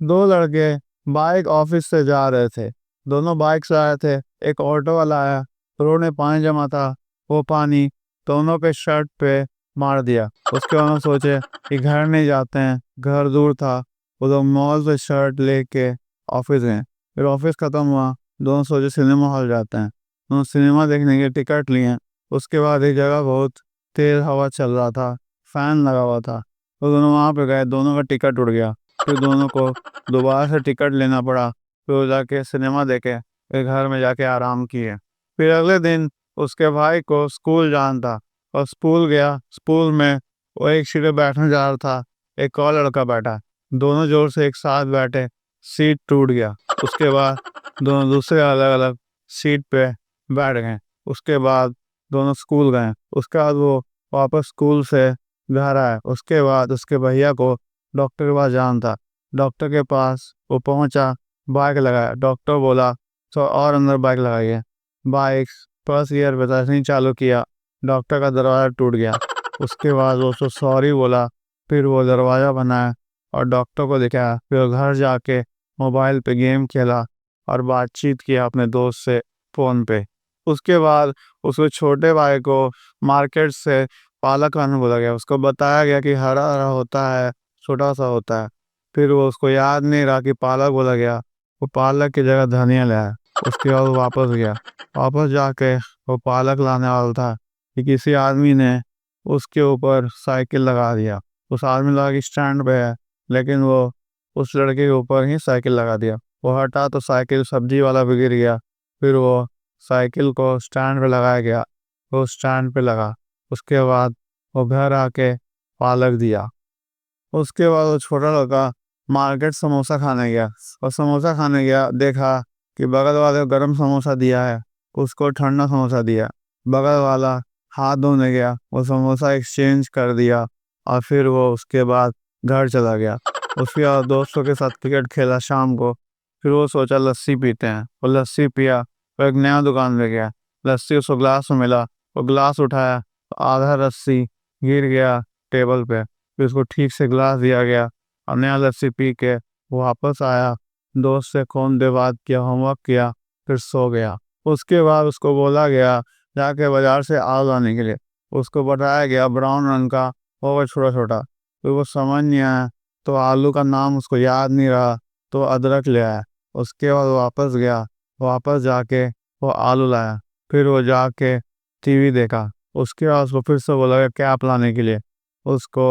दो लड़के bike office से जा रहे थे। दोनों बाइक से आए थे। एक ऑटो वाला आया, रोड में पानी जमा था। वो पानी दोनों के शर्ट पे मार दिया। उसके बाद उन्होंने सोचे कि घर नहीं जाते हैं, घर दूर था। वो लोग मॉल से शर्ट लेके ऑफिस गए। फिर ऑफिस खत्म हुआ, दोनों सोचे सिनेमा हॉल जाते हैं। दोनों सिनेमा देखने के टिकट लिए। उसके बाद एक जगह बहुत तेज हवा चल रहा था, फैन लगा हुआ था। तो दोनों वहां पे गए, दोनों का टिकट उड़ गया। फिर दोनों को दोबारा से टिकट लेना पड़ा। फिर वो जाके सिनेमा देखे, फिर घर में जाके आराम किए। फिर अगले दिन उसके भाई को स्कूल जाना था और स्कूल गया। स्कूल में वो एक सीट पे बैठने जा रहा था, एक और लड़का बैठा। दोनों जोर से एक साथ बैठे, सीट टूट गया। उसके बाद दोनों दूसरे अलग अलग सीट पे बैठ गए। उसके बाद दोनों स्कूल गए। उसके बाद वो वापस स्कूल से घर आए। उसके बाद उसके भैया को डॉक्टर के पास जाना था। डॉक्टर के पास वो पहुंचा, बाइक लगाया। डॉक्टर बोला तो और अंदर बाइक लगाइए। बाइक फर्स्ट गियर पे था, नहीं चालू किया, डॉक्टर का दरवाज़ा टूट गया। उसके बाद वो उसको सॉरी बोला। फिर वो दरवाज़ा बनाया और डॉक्टर को दिखाया। फिर वो घर जाके मोबाइल पे गेम खेला और बातचीत किया अपने दोस्त से फ़ोन पे। उसके बाद उसके छोटे भाई को मार्केट से पालक लाने बोला गया। उसको बताया गया कि हरा हरा होता है, छोटा सा होता है। फिर वो उसको याद नहीं रहा कि पालक बोला गया। वो पालक की जगह धनिया लाया। उसके बाद वो वापस गया। वापस जाके वो पालक लाने वाला था कि किसी आदमी ने उसके ऊपर साइकिल लगा दिया। उस आदमी लगा कि स्टैंड पे है, लेकिन वो उस लड़के के ऊपर ही साइकिल लगा दिया। वो हटा तो साइकिल सब्जी वाला भी गिर गया। फिर वो साइकिल को स्टैंड पे लगाया गया, वो स्टैंड पे लगा। उसके बाद वो घर आके पालक दिया। उसके बाद वो छोटा लड़का मार्केट समोसा खाने गया। और समोसा खाने गया, देखा कि बगल वाले को गरम समोसा दिया है, उसको ठंडा समोसा दिया। बगल वाला हाथ धोने गया, वो समोसा एक्सचेंज कर दिया। और फिर वो उसके बाद घर चला गया। उसके बाद दोस्तों के साथ क्रिकेट खेला शाम को। फिर वो सोचा लस्सी पीते हैं, वो लस्सी पिया। वो एक नया दुकान पे गया, लस्सी उसको ग्लास में मिला। वो ग्लास उठाया तो आधा लस्सी गिर गया टेबल पे। फिर उसको ठीक से ग्लास दिया गया और नया लस्सी पी के वो वापस आया। दोस्त से फोन पे बात किया, होमवर्क किया, फिर सो गया। उसके बाद उसको बोला गया जाके बाजार से आलू लाने के लिए। उसको बताया गया ब्राउन रंग का होगा, छोटा छोटा। फिर वो समझ नहीं आया, तो आलू का नाम उसको याद नहीं रहा, तो अदरक ले आया। उसके बाद वो वापस गया, वापस जाके वो आलू लाया। फिर वो जाके टीवी देखा। उसके बाद उसको फिर से बोला गया कैप लाने के लिए। उसको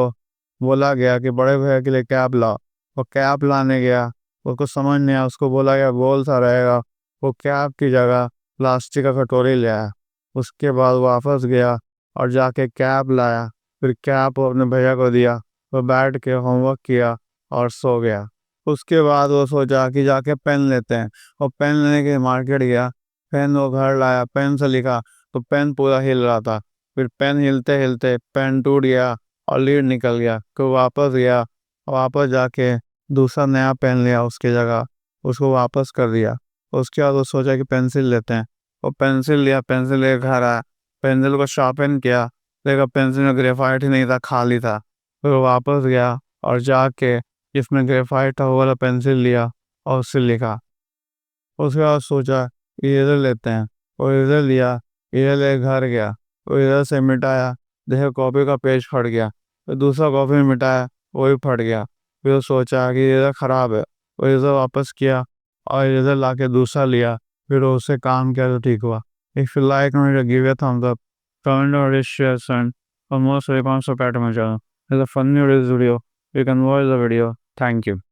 बोला गया कि बड़े भैया के लिए कैप लाओ। वो कैप लाने गया, उसको समझ नहीं आया। उसको बोला गया गोल सा रहेगा। वो कैप की जगह प्लास्टिक का कटोरी ले आया। उसके बाद वापस गया और जाके कैप लाया। फिर कैप वो अपने भैया को दिया। वो बैठ के होमवर्क किया और सो गया। उसके बाद वो सोचा कि जाके पेन लेते हैं। वो पेन लेने के मार्केट गया। पेन वो घर लाया, पेन से लिखा तो पेन पूरा हिल रहा था। फिर पेन हिलते हिलते पेन टूट गया और लीड निकल गया। तो वापस गया, वापस जाके दूसरा नया पेन लिया उसकी जगह, उसको वापस कर दिया। उसके बाद वो सोचा कि पेंसिल लेते हैं। वो पेंसिल लिया, पेंसिल लेकर घर आया। पेंसिल को शार्पन किया, देखा पेंसिल में ग्रेफाइट ही नहीं था, खाली था। फिर वो वापस गया और जाके जिसमें ग्रेफाइट था वो वाला पेंसिल लिया और उससे लिखा। उसके बाद सोचा इरेजर लेते हैं, और इरेजर लिया। इरेजर ले घर गया, और इरेजर से मिटाया, देखो कॉपी का पेज फट गया। फिर दूसरा कॉपी में मिटाया, वो भी फट गया। फिर वो सोचा कि इरेजर ख़राब है, वो इरेजर वापस किया और इरेजर ला के दूसरा लिया। फिर वो उससे काम किया तो ठीक हुआ। If you like me give a thumbs up, comment or share and for more so you can subscribe to my channel. It's a funny video. You can watch the video. Thank you.